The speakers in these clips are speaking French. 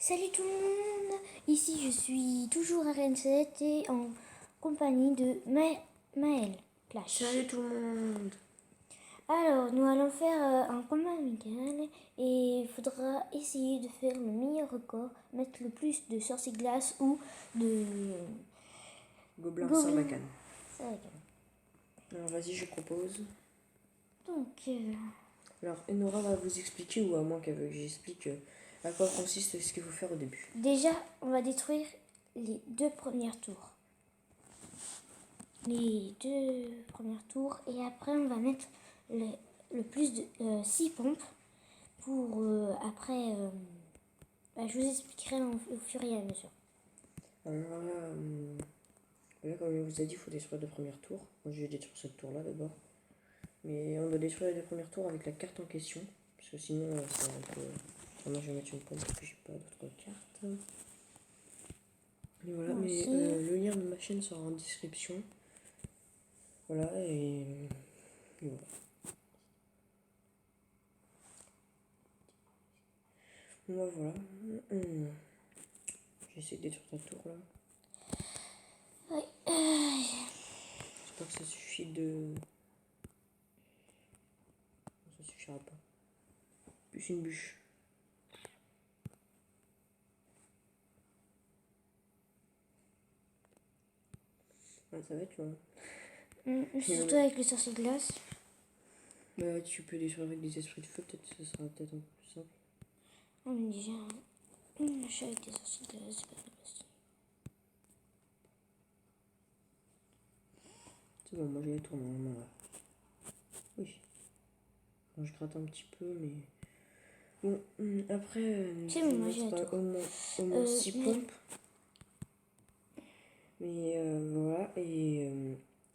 Salut tout le monde, ici je suis toujours RN7 et en compagnie de Maël Clash. Salut tout le monde. Alors nous allons faire un combat amical et il faudra essayer de faire le meilleur record, mettre le plus de sorciers glace ou de Gobelin Gobelin. Sarbacane. Sarbacane. Alors vas-y, je propose. Donc Alors Enora va vous expliquer, ou à moins qu'elle veuille que j'explique à quoi consiste ce qu'il faut faire au début. déjà on va détruire les deux premiers tours. Les deux premiers tours et après on va mettre le plus de 6 pompes pour après je vous expliquerai au fur et à mesure. Alors là, comme je vous ai dit, il faut détruire le premier tour. Moi je vais détruire ce tour là d'abord. Mais on doit détruire les deux premiers tours avec la carte en question. Parce que sinon c'est un peu... Moi je vais mettre une pompe parce que j'ai pas d'autres cartes. Et voilà, mais le lien de ma chaîne sera en description. Voilà, et voilà. Moi voilà. J'essaie de détruire ta tour là. Oui. J'espère que ça suffit de... Ça suffira pas. Plus une bûche. Ouais, ça va être long. Surtout avec le sorcier glace. Bah, tu peux détruire avec des esprits de feu, peut-être ça sera peut-être un peu plus simple. Oh, mais déjà, je suis avec des sorciers glace, c'est pas très facile. C'est bon, moi j'ai les tours normalement là. Oui. Bon, je gratte un petit peu, mais... Bon, après, C'est je bon, vais moi j'ai mettre la tour. au moins 6 pompes. Mais voilà, et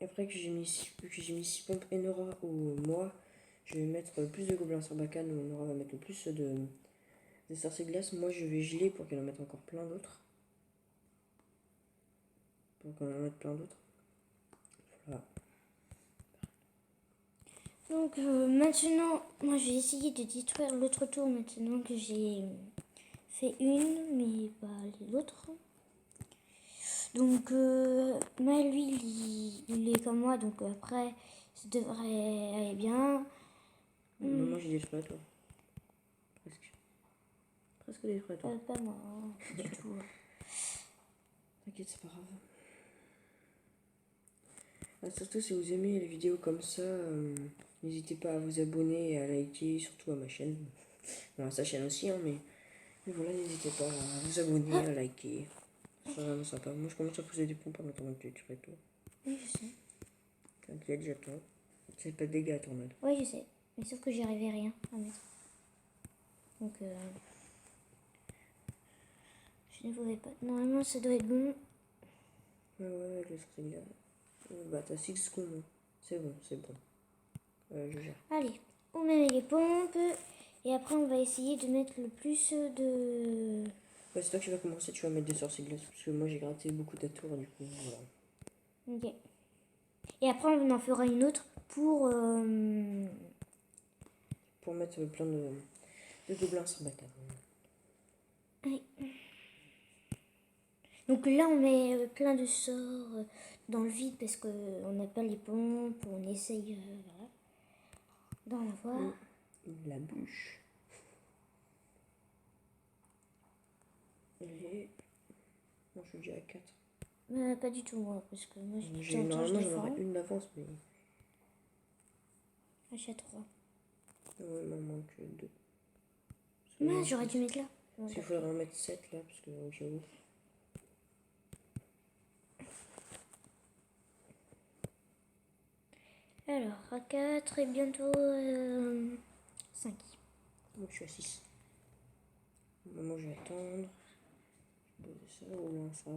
après que j'ai mis 6 pompes Enora ou moi, je vais mettre plus de gobelins Sarbacane ou Enora va mettre le plus de sorciers glace. Moi je vais geler pour qu'elle en mette encore plein d'autres. Pour qu'elle en mette plein d'autres. Voilà. Donc maintenant, moi je vais essayer de détruire l'autre tour maintenant que j'ai fait une, mais pas l'autre. Donc lui, il est comme moi, donc après, ça devrait aller bien. Moi j'ai détruit la tour. Presque. Presque détruit la tour. Pas moi, du tout. T'inquiète, c'est pas grave. Surtout si vous aimez les vidéos comme ça, n'hésitez pas à vous abonner et à liker, surtout à ma chaîne. Bon, à sa chaîne aussi, hein, mais voilà, n'hésitez pas à vous abonner, à liker. C'est vraiment sympa. Moi, je commence à poser des pompes en attendant que tu tues toi. Oui, je sais. T'inquiète, j'attends. C'est pas de dégâts à tornade. Oui, je sais. Mais sauf que j'y arrivais rien à mettre. Donc, je ne pouvais pas. Normalement, ça doit être bon. Ouais, avec le sorcier là. Bah, t'as 6 secondes. Hein. C'est bon, c'est bon. Je gère. Allez, on met les pompes. Et après, on va essayer de mettre le plus de... Ouais, c'est toi qui vas commencer, tu vas mettre des sorciers glaces. Parce que moi, j'ai gratté beaucoup ta tour, du coup, voilà. Ok. Et après, on en fera une autre pour mettre plein de gobelins Sarbacane. Oui. Donc là, on met plein de sorts dans le vide parce qu'on n'a pas les pompes, on essaye voilà, d'en avoir. La bûche. Elle est... Moi, je suis déjà à 4. Pas du tout, moi, parce que moi, Normalement, j'en aurais une d'avance, mais... J'ai 3. Ouais, il m'en manque 2. J'aurais dû mettre là. Parce qu'il faudrait en mettre 7 là, parce que j'avoue. Alors, à 4 et bientôt 5. Moi, je suis à 6. Moi, je vais attendre. Je vais poser ça, ou là, ça va.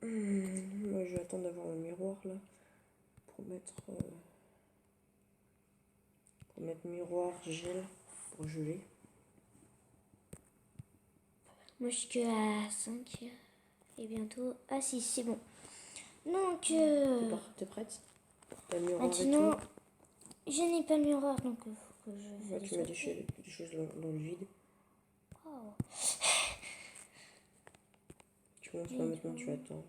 Moi, je vais attendre d'avoir un miroir là. Pour mettre miroir, gel, pour geler. Moi, je suis que à 5 et bientôt à 6, c'est bon. Donc, T'es prête? T'as le miroir maintenant, et tout. je n'ai pas le miroir, donc que je fais Ouais, des tu mets sorties. des choses dans le vide. Oh. Tu commences là maintenant, tu attends.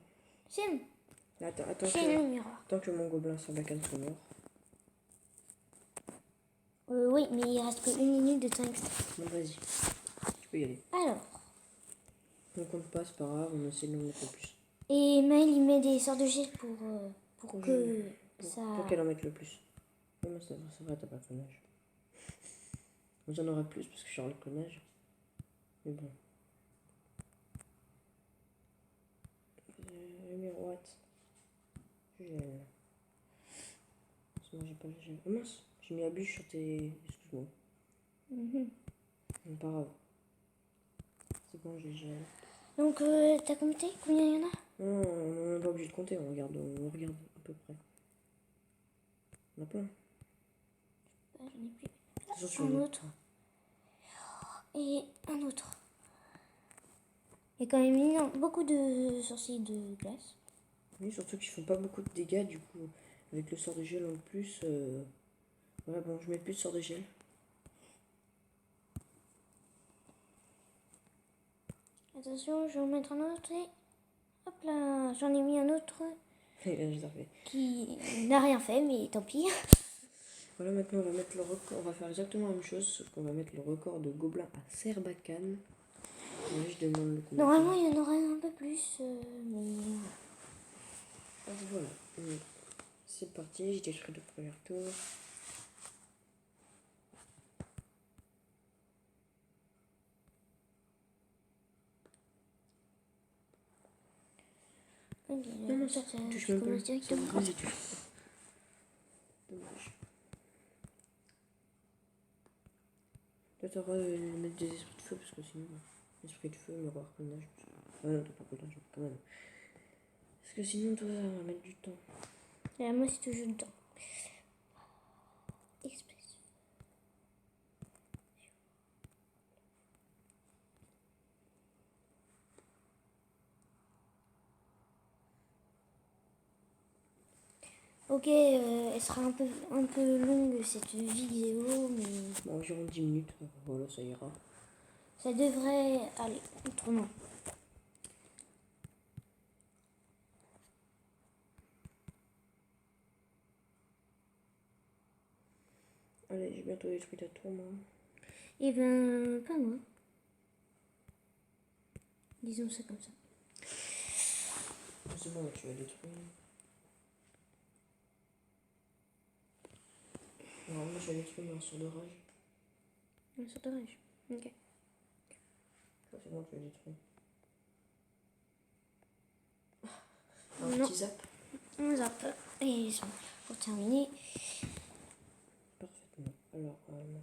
Sim, Attends j'ai le miroir. tant que mon gobelin Sarbacane soit mort. Oui, mais il reste que 1 minute de temps extra. Bon, vas-y. Tu peux y aller. Alors, On compte pas, c'est pas grave, on essaie de nous mettre le plus. et Maël, il met des sorts de gel pour que ça... Pour qu'elle en mette le plus. Oui, mais c'est vrai, t'as pas le clonage. Vous en aurez plus parce que j'ai le clonage. Mais bon. Le miroir. Gel. Sinon, j'ai pas le gel. Oh mince, j'ai mis la bûche sur tes. Excuse-moi. Mais pas grave. C'est bon, j'ai le gel. Donc, t'as compté combien il y en a? Non, on n'est pas obligé de compter, on regarde à peu près. On a plein. J'en ai plus. Attention, Un autre. Et un autre. Il y a quand même beaucoup de sorciers de glace. Oui, surtout qu'ils font pas beaucoup de dégâts, du coup, avec le sort de gel en plus. Voilà, bon, je mets plus de sort de gel. Attention, je vais en mettre un autre et... Hop là, j'en ai mis un autre Et là, je l'ai refait. qui n'a rien fait, mais tant pis. Voilà, maintenant on va mettre le record. On va faire exactement la même chose, sauf qu'on va mettre le record de gobelin à Serbacane. Et je demande le combien. Normalement, il y en aurait un peu plus, mais... Voilà. C'est parti, j'ai détruit le premier tour. Ok, Non, ça, touche tu même pas. commences directement. Vas-y, touche. Dommage. Toi, t'as le droit de mettre des esprits de feu, parce que sinon, esprit de feu, miroir, clonage. Ah non, t'as pas clonage, quand même. Parce que sinon, toi, on va mettre du temps. Et moi, c'est toujours le temps. Express. Ok, elle sera un peu longue cette vidéo, mais Bon, environ 10 minutes, voilà, ça ira. ça devrait aller autrement. Allez, j'ai bientôt détruit ta tour, moi. Eh ben, pas moi. Disons ça comme ça. C'est bon, tu vas détruire. Alors, moi, j'ai détruit un sort de rage. Un sort de rage. Ok. Ça, c'est bon, tu vas détruire. Non. Un petit zap. On zappe. Et pour terminer. Parfaitement. Alors, maintenant.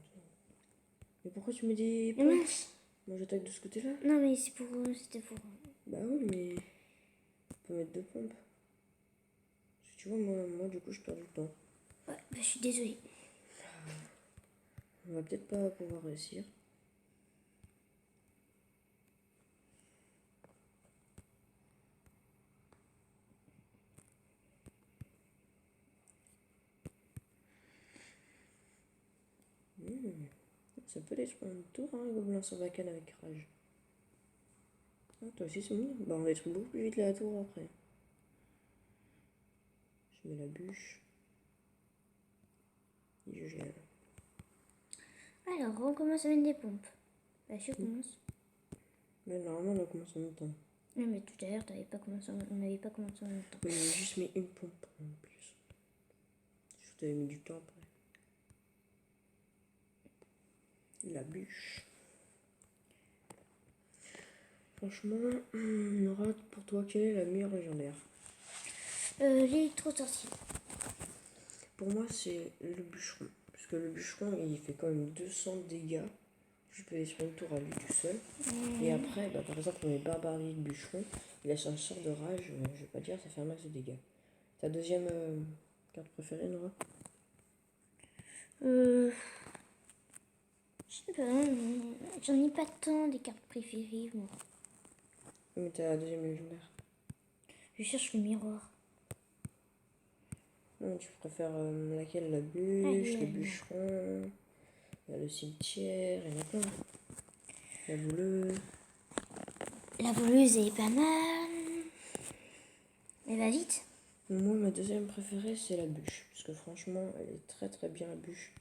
Mais pourquoi tu mets des Mais pompes? mince. Moi, j'attaque de ce côté-là. Non, mais c'était pour... Bah oui, mais. On peut mettre deux pompes. Parce que tu vois, moi du coup, je perds du temps. Ouais, bah, je suis désolée. On va peut-être pas pouvoir réussir. Ça peut détruire un tour, hein, gobelin sans bacane avec rage. Ah, toi aussi, c'est bon. Bah, on détruit beaucoup plus vite la tour après. Je mets la bûche. Et je gèle. Alors, on commence à mettre des pompes. Bah, je commence. Mais normalement, on commence en même temps. Non, mais tout à l'heure, on n'avait pas commencé en même temps. Mais j'ai juste mis une pompe en plus. Je t'avais mis du temps après. La bûche. Franchement, Nora, pour toi, quelle est la meilleure légendaire? L'électro-sorcier. Pour moi, c'est le bûcheron. Parce que le bûcheron, il fait quand même 200 dégâts. Je peux détruire une tour à lui tout seul. Et après, bah, par exemple, on est barbarie de bûcheron. Il a un sort de rage, je vais pas dire, ça fait un max de dégâts. Ta deuxième carte préférée, Nora? Je sais pas, j'en ai pas tant des cartes préférées, moi. Mais ta deuxième légendaire? Je cherche le miroir. Non, tu préfères laquelle? La bûche, le bûcheron? Il y a le cimetière, il y en a plein. La bouleuse. La bouleuse est pas mal. Elle va vite. Moi, ma deuxième préférée, c'est la bûche. Parce que franchement, elle est très très bien, la bûche.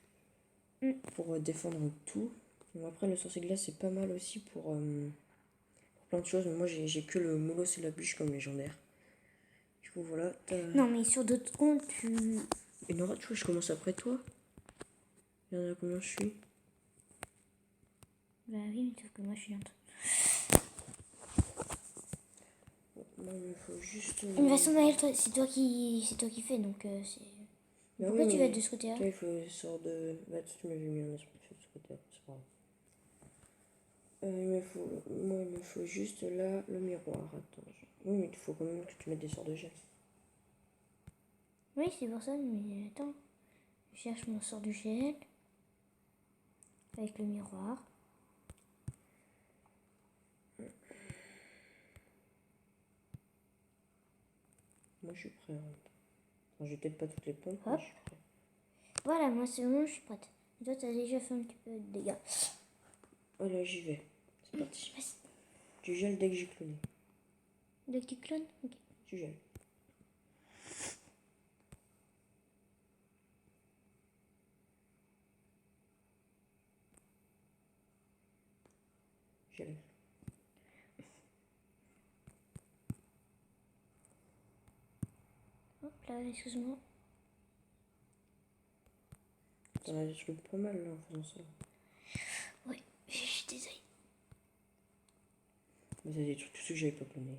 Pour défendre tout. Bon, après, le sorcier glace, c'est pas mal aussi pour plein de choses. Mais moi, j'ai que le molosse et la bûche comme légendaire. Du coup, voilà. Non, mais sur d'autres comptes, tu... Et Nora, tu vois, je commence après toi. Il y en a combien je suis? Bah oui, mais sauf que moi, je suis lente. Moi, il me faut juste... De toute façon, Maël, c'est toi qui fais, donc c'est... Bah Pourquoi oui, tu mais vas de ce côté-là? toi, il faut sort de... Bah, tu m'avais mis un esprit de ce côté-là, c'est pas grave. Moi, il me faut juste là le miroir. Attends. Oui, mais il faut quand même que tu mettes des sorts de gel. Oui, c'est pour ça, mais attends. Je cherche mon sort du gel. Avec le miroir. Moi, je suis prêt. Hein. Enfin, j'ai peut-être pas toutes les pompes, Hop. mais je suis prêt. Voilà, moi c'est bon, je suis prête. Et toi, t'as déjà fait un petit peu de dégâts. Voilà, j'y vais. C'est parti. Vas-y. Tu gèles dès que j'ai cloné. Dès que tu clones? Ok. Tu gèles. Gèle. Hop là, excuse-moi. T'en as des trucs pas mal là en faisant ça. Ouais, je suis désolée. Mais t'as des trucs, tous ceux que j'avais pas cloné.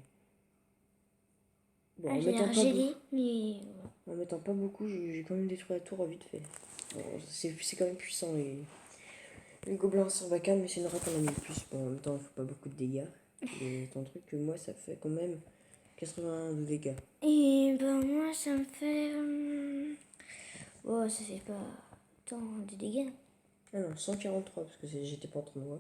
Bon, Ah, en j'ai mettant l'air pas gelée, mais... En mettant pas beaucoup, j'ai quand même détruit la tour vite fait. Bon, c'est quand même puissant les gobelins sans bacane, mais c'est une rate qu'on a mis le plus. Bon, en même temps, il faut pas beaucoup de dégâts. Et ton truc que moi, ça fait quand même 80 de dégâts. Et ben moi, ça me fait... Oh, ça fait pas tant de dégâts. Ah non, 143, parce que j'étais pas en train de voir.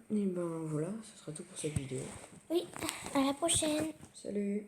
Et ben voilà, ce sera tout pour cette vidéo. Oui, à la prochaine. Salut!